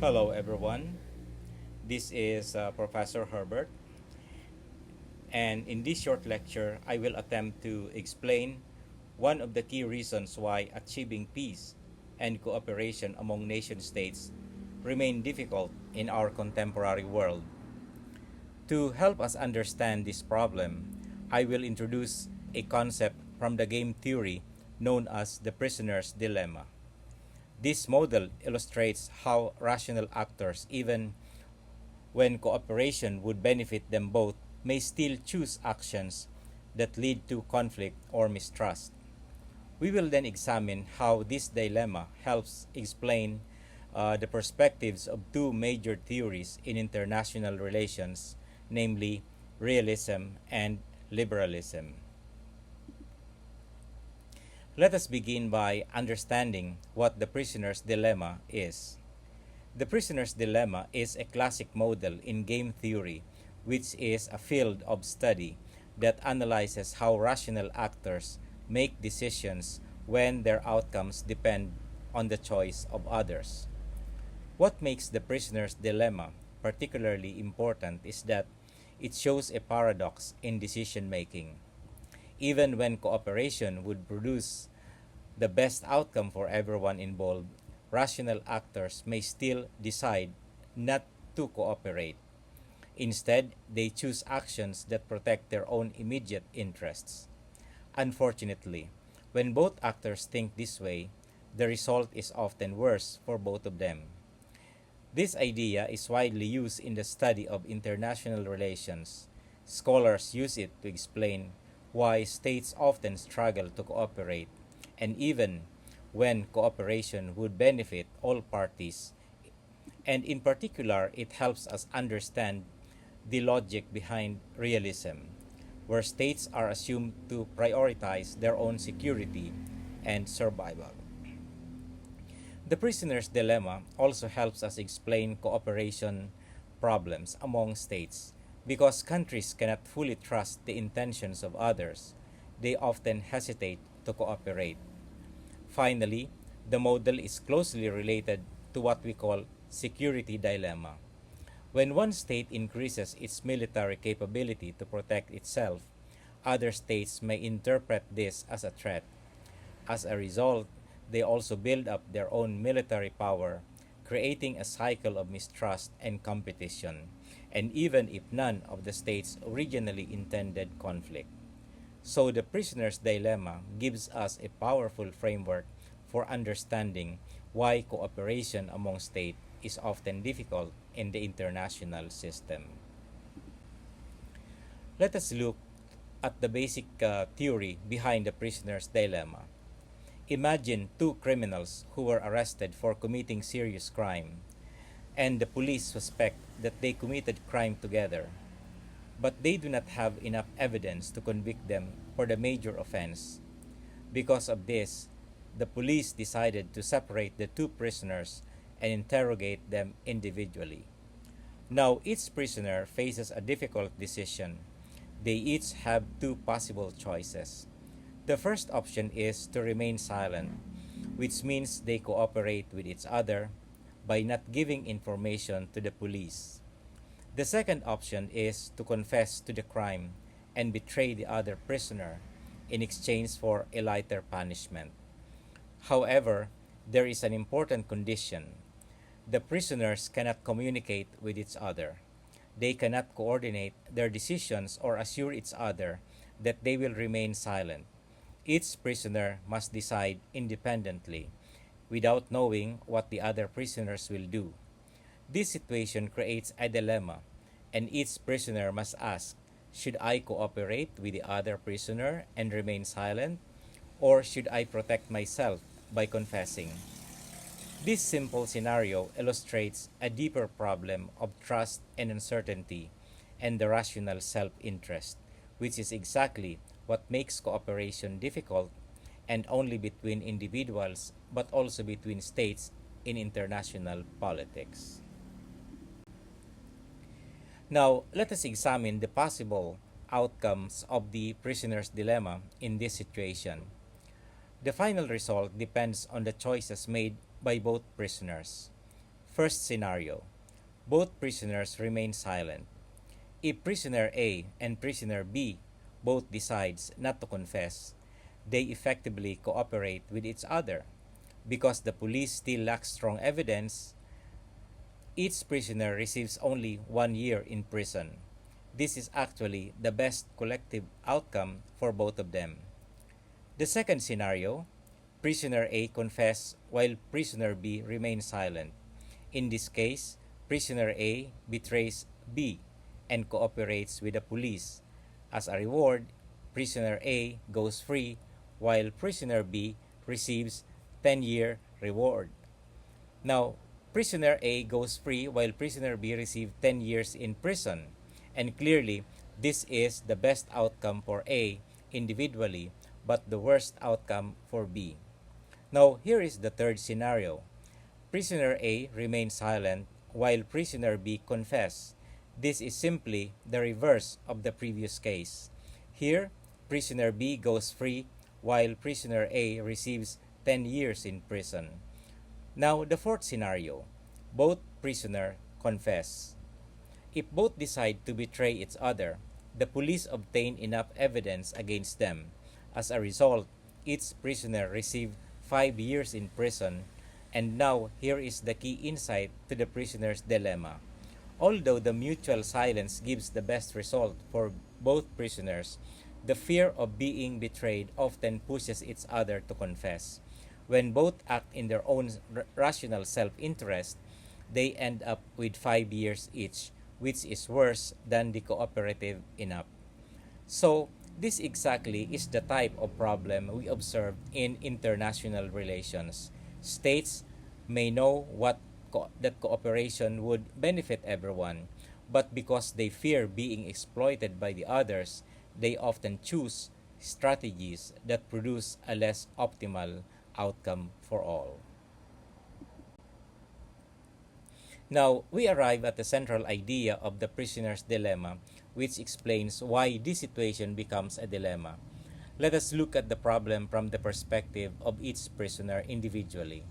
Hello, everyone. This is Professor Herbert, and in this short lecture, I will attempt to explain one of the key reasons why achieving peace and cooperation among nation states remain difficult in our contemporary world. To help us understand this problem, I will introduce a concept from the game theory known as the prisoner's dilemma. This model illustrates how rational actors, even when cooperation would benefit them both, may still choose actions that lead to conflict or mistrust. We will then examine how this dilemma helps explain the perspectives of two major theories in international relations, namely realism and liberalism. Let us begin by understanding what the prisoner's dilemma is. The prisoner's dilemma is a classic model in game theory, which is a field of study that analyzes how rational actors make decisions when their outcomes depend on the choice of others. What makes the prisoner's dilemma particularly important is that it shows a paradox in decision making. Even when cooperation would produce the best outcome for everyone involved, rational actors may still decide not to cooperate. Instead, they choose actions that protect their own immediate interests. Unfortunately, when both actors think this way, the result is often worse for both of them. This idea is widely used in the study of international relations. Scholars use it to explain why states often struggle to cooperate, and even when cooperation would benefit all parties. And in particular, it helps us understand the logic behind realism, where states are assumed to prioritize their own security and survival. The prisoner's dilemma also helps us explain cooperation problems among states. Because countries cannot fully trust the intentions of others, they often hesitate to cooperate. Finally, the model is closely related to what we call security dilemma. When one state increases its military capability to protect itself, other states may interpret this as a threat. As a result, they also build up their own military power, creating a cycle of mistrust and competition, and even if none of the states originally intended conflict. So the prisoner's dilemma gives us a powerful framework for understanding why cooperation among states is often difficult in the international system. Let us look at the basic theory behind the prisoner's dilemma. Imagine two criminals who were arrested for committing serious crime, and the police suspect that they committed crime together, but they do not have enough evidence to convict them for the major offense. Because of this, the police decided to separate the two prisoners and interrogate them individually. Now, each prisoner faces a difficult decision. They each have two possible choices. The first option is to remain silent, which means they cooperate with each other by not giving information to the police. The second option is to confess to the crime and betray the other prisoner in exchange for a lighter punishment. However, there is an important condition. The prisoners cannot communicate with each other. They cannot coordinate their decisions or assure each other that they will remain silent. Each prisoner must decide independently, without knowing what the other prisoners will do. This situation creates a dilemma, and each prisoner must ask, should I cooperate with the other prisoner and remain silent, or should I protect myself by confessing? This simple scenario illustrates a deeper problem of trust and uncertainty and the rational self-interest, which is exactly what makes cooperation difficult, and only between individuals but also between states in international politics. Now, let us examine the possible outcomes of the prisoner's dilemma in this situation. The final result depends on the choices made by both prisoners. First scenario. Both prisoners remain silent. If prisoner A and prisoner B both decides not to confess, they effectively cooperate with each other. Because the police still lacks strong evidence, each prisoner receives only 1 year in prison. This is actually the best collective outcome for both of them. The second scenario, prisoner A confesses while prisoner B remains silent. In this case, prisoner A betrays B and cooperates with the police. As a reward, prisoner A goes free while prisoner B receives 10-year reward. Now, prisoner A goes free while prisoner B receives 10 years in prison. And clearly, this is the best outcome for A individually, but the worst outcome for B. Now, here is the third scenario. Prisoner A remains silent while prisoner B confesses. This is simply the reverse of the previous case. Here, prisoner B goes free while prisoner A receives 10 years in prison. Now, the fourth scenario. Both prisoners confess. If both decide to betray each other, the police obtain enough evidence against them. As a result, each prisoner receives 5 years in prison. And now, here is the key insight to the prisoner's dilemma. Although the mutual silence gives the best result for both prisoners, the fear of being betrayed often pushes each other to confess. When both act in their own rational self-interest, they end up with 5 years each, which is worse than the cooperative enough. So, this exactly is the type of problem we observe in international relations. States may know that cooperation would benefit everyone, but because they fear being exploited by the others, they often choose strategies that produce a less optimal outcome for all. Now, we arrive at the central idea of the prisoner's dilemma, which explains why this situation becomes a dilemma. Let us look at the problem from the perspective of each prisoner individually.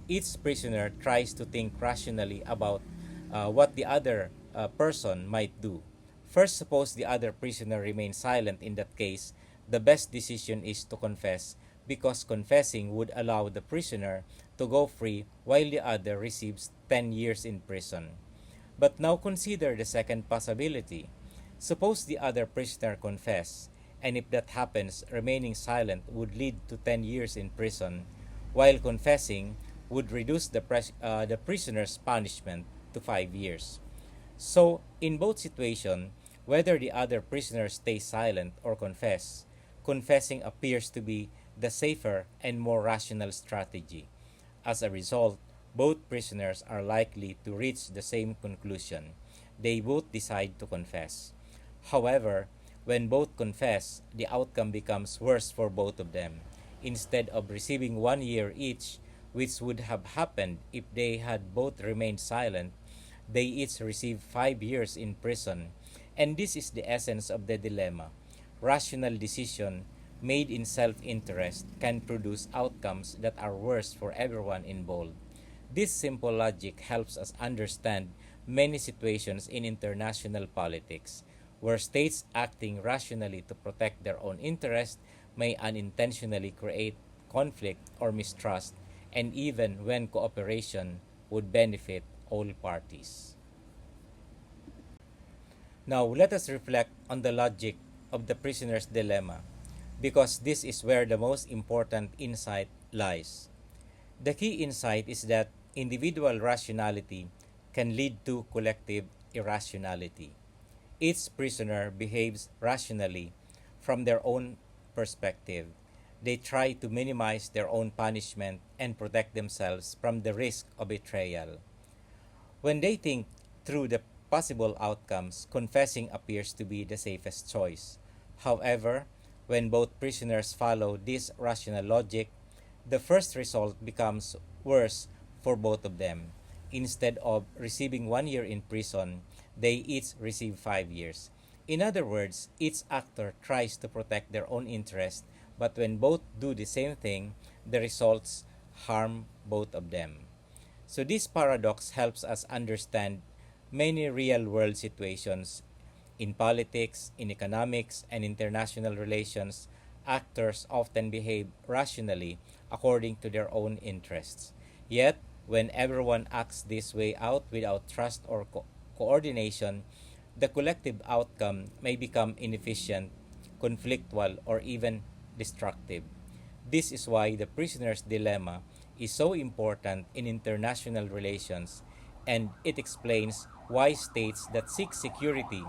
Each prisoner tries to think rationally about what the other person might do. First, suppose the other prisoner remains silent. In that case, the best decision is to confess, because confessing would allow the prisoner to go free while the other receives 10 years in prison. But now consider the second possibility. Suppose the other prisoner confess, and if that happens, remaining silent would lead to 10 years in prison, while confessing would reduce the prisoner's punishment to 5 years. So, in both situations, whether the other prisoner stays silent or confessing appears to be the safer and more rational strategy. As a result, both prisoners are likely to reach the same conclusion. They both decide to confess. However, when both confess, the outcome becomes worse for both of them. Instead of receiving 1 year each, which would have happened if they had both remained silent, they each receive 5 years in prison. And this is the essence of the dilemma. Rational decision made in self-interest can produce outcomes that are worse for everyone involved. This simple logic helps us understand many situations in international politics, where states acting rationally to protect their own interests may unintentionally create conflict or mistrust, and even when cooperation would benefit all parties. Now, let us reflect on the logic of the prisoner's dilemma, because this is where the most important insight lies. The key insight is that individual rationality can lead to collective irrationality. Each prisoner behaves rationally from their own perspective. They try to minimize their own punishment and protect themselves from the risk of betrayal. When they think through the possible outcomes, confessing appears to be the safest choice. However, when both prisoners follow this rational logic, the first result becomes worse for both of them. Instead of receiving 1 year in prison, they each receive 5 years. In other words, each actor tries to protect their own interest, but when both do the same thing, the results harm both of them. So this paradox helps us understand many real-world situations in politics, in economics, and international relations. Actors often behave rationally according to their own interests. Yet, when everyone acts this way out without trust or coordination, the collective outcome may become inefficient, conflictual, or even destructive. This is why the prisoner's dilemma is so important in international relations, and it explains why states that seek security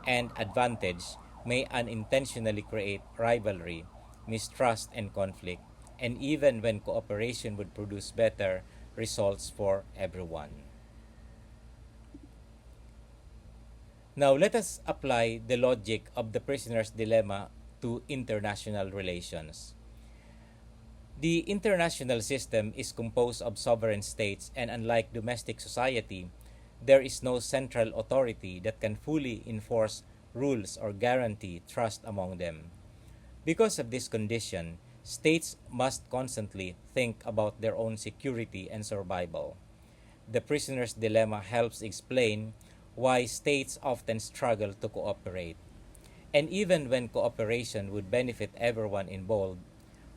and advantage may unintentionally create rivalry, mistrust, and conflict, and even when cooperation would produce better results for everyone. Now, let us apply the logic of the prisoner's dilemma to international relations. The international system is composed of sovereign states, and unlike domestic society, there is no central authority that can fully enforce rules or guarantee trust among them. Because of this condition, states must constantly think about their own security and survival. The prisoner's dilemma helps explain why states often struggle to cooperate. And even when cooperation would benefit everyone involved,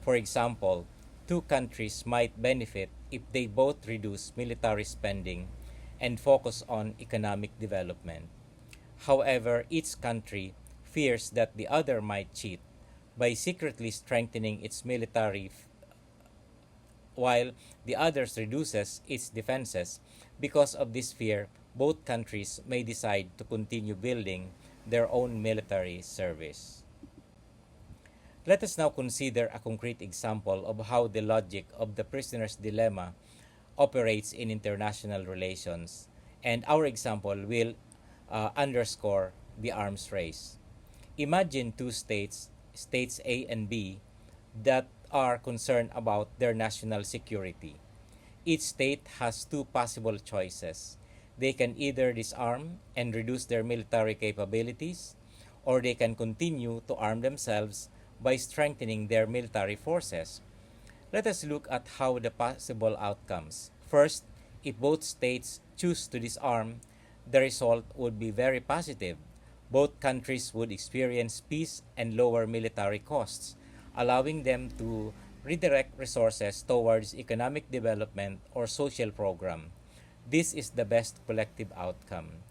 for example, two countries might benefit if they both reduce military spending and focus on economic development. However, each country fears that the other might cheat by secretly strengthening its military while the others reduces its defenses. Because of this fear, both countries may decide to continue building their own military service. Let us now consider a concrete example of how the logic of the prisoner's dilemma operates in international relations, and our example will underscore the arms race. Imagine two states, states A and B, that are concerned about their national security. Each state has two possible choices. They can either disarm and reduce their military capabilities, or they can continue to arm themselves by strengthening their military forces. Let us look at how the possible outcomes. First, if both states choose to disarm, the result would be very positive. Both countries would experience peace and lower military costs, allowing them to redirect resources towards economic development or social program. This is the best collective outcome.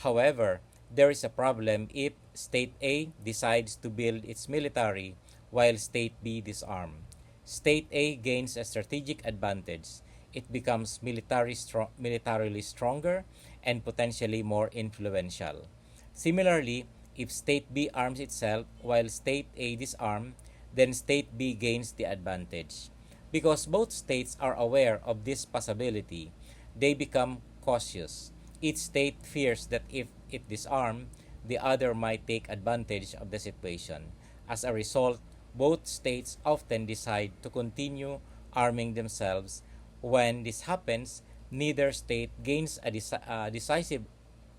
However, there is a problem if State A decides to build its military while State B disarms. State A gains a strategic advantage. It becomes militarily stronger and potentially more influential. Similarly, if State B arms itself while State A disarms, then State B gains the advantage. Because both states are aware of this possibility, they become cautious. Each state fears that if it disarms, the other might take advantage of the situation. As a result, both states often decide to continue arming themselves. When this happens, neither state gains a decisive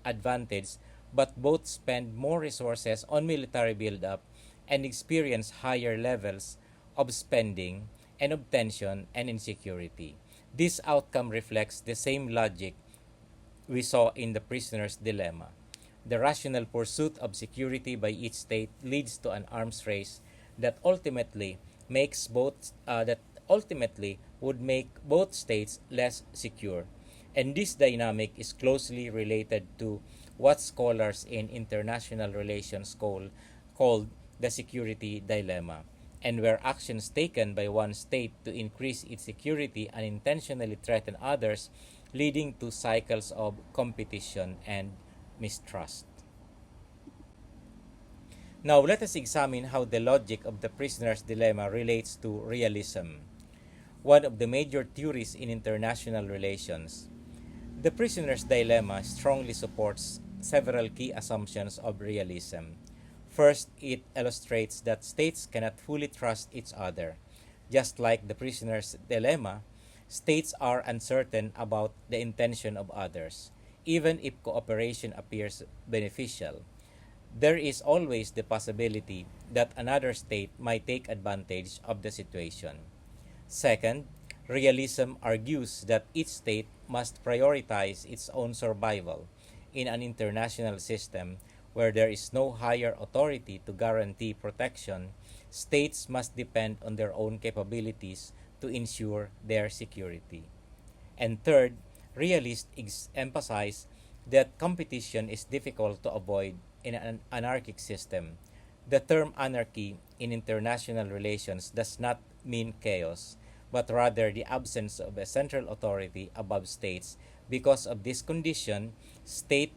advantage, but both spend more resources on military buildup and experience higher levels of spending and of tension and insecurity. This outcome reflects the same logic we saw in the prisoner's dilemma. The rational pursuit of security by each state leads to an arms race that ultimately would make both states less secure. And this dynamic is closely related to what scholars in international relations called the security dilemma, and where actions taken by one state to increase its security unintentionally threaten others, leading to cycles of competition and mistrust. Now, let us examine how the logic of the prisoner's dilemma relates to realism, one of the major theories in international relations. The prisoner's dilemma strongly supports several key assumptions of realism. First, it illustrates that states cannot fully trust each other. Just like the prisoner's dilemma, states are uncertain about the intention of others, even if cooperation appears beneficial. There is always the possibility that another state might take advantage of the situation. Second, Realism argues that each state must prioritize its own survival. In an international system where there is no higher authority to guarantee protection, states must depend on their own capabilities to ensure their security. And third, realists emphasize that competition is difficult to avoid in an anarchic system. The term anarchy in international relations does not mean chaos, but rather the absence of a central authority above states. Because of this condition, state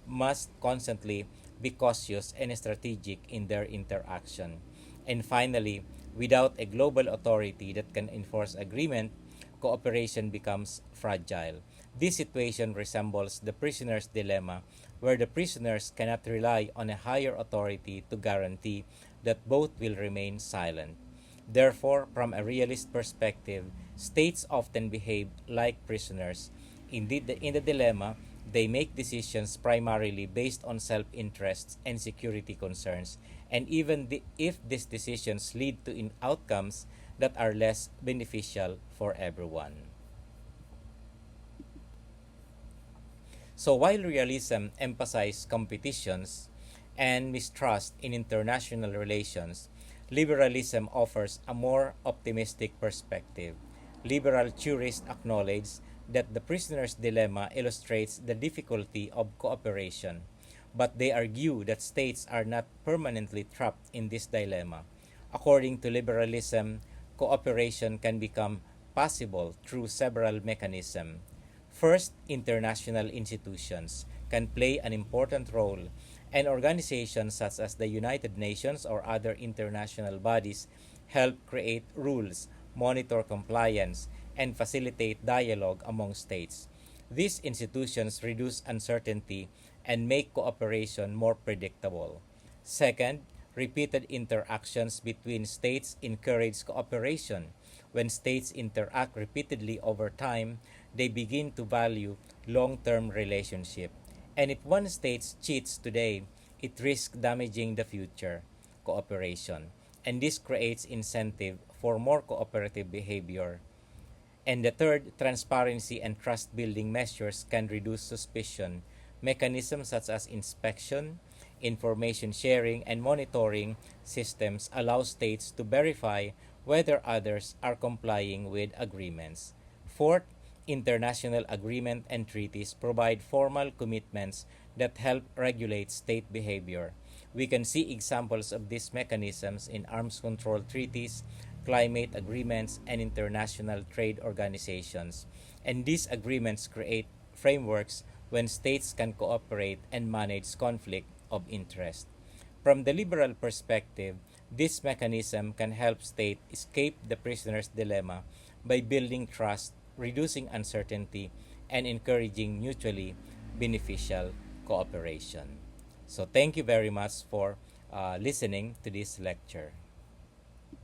must constantly be cautious and strategic in their interaction. And finally, without a global authority that can enforce agreement, cooperation becomes fragile. This situation resembles the prisoner's dilemma, where the prisoners cannot rely on a higher authority to guarantee that both will remain silent. Therefore, from a realist perspective, states often behave like prisoners. Indeed, in the dilemma, they make decisions primarily based on self-interests and security concerns, and if these decisions lead to outcomes that are less beneficial for everyone. So while realism emphasizes competitions and mistrust in international relations, liberalism offers a more optimistic perspective. Liberal jurists acknowledge that the prisoner's dilemma illustrates the difficulty of cooperation, but they argue that states are not permanently trapped in this dilemma. According to liberalism, cooperation can become possible through several mechanisms. First, international institutions can play an important role, and organizations such as the United Nations or other international bodies help create rules, monitor compliance, and facilitate dialogue among states. These institutions reduce uncertainty and make cooperation more predictable. Second, repeated interactions between states encourage cooperation. When states interact repeatedly over time, they begin to value long-term relationship. And if one state cheats today, it risks damaging the future cooperation. And this creates incentive for more cooperative behavior. And the third, transparency and trust building measures can reduce suspicion. Mechanisms such as inspection, information sharing, and monitoring systems allow states to verify whether others are complying with agreements. Fourth, international agreement and treaties provide formal commitments that help regulate state behavior. We can see examples of these mechanisms in arms control treaties, climate agreements, and international trade organizations. And these agreements create frameworks when states can cooperate and manage conflict of interest. From the liberal perspective, this mechanism can help states escape the prisoner's dilemma by building trust, reducing uncertainty, and encouraging mutually beneficial cooperation. So thank you very much for listening to this lecture.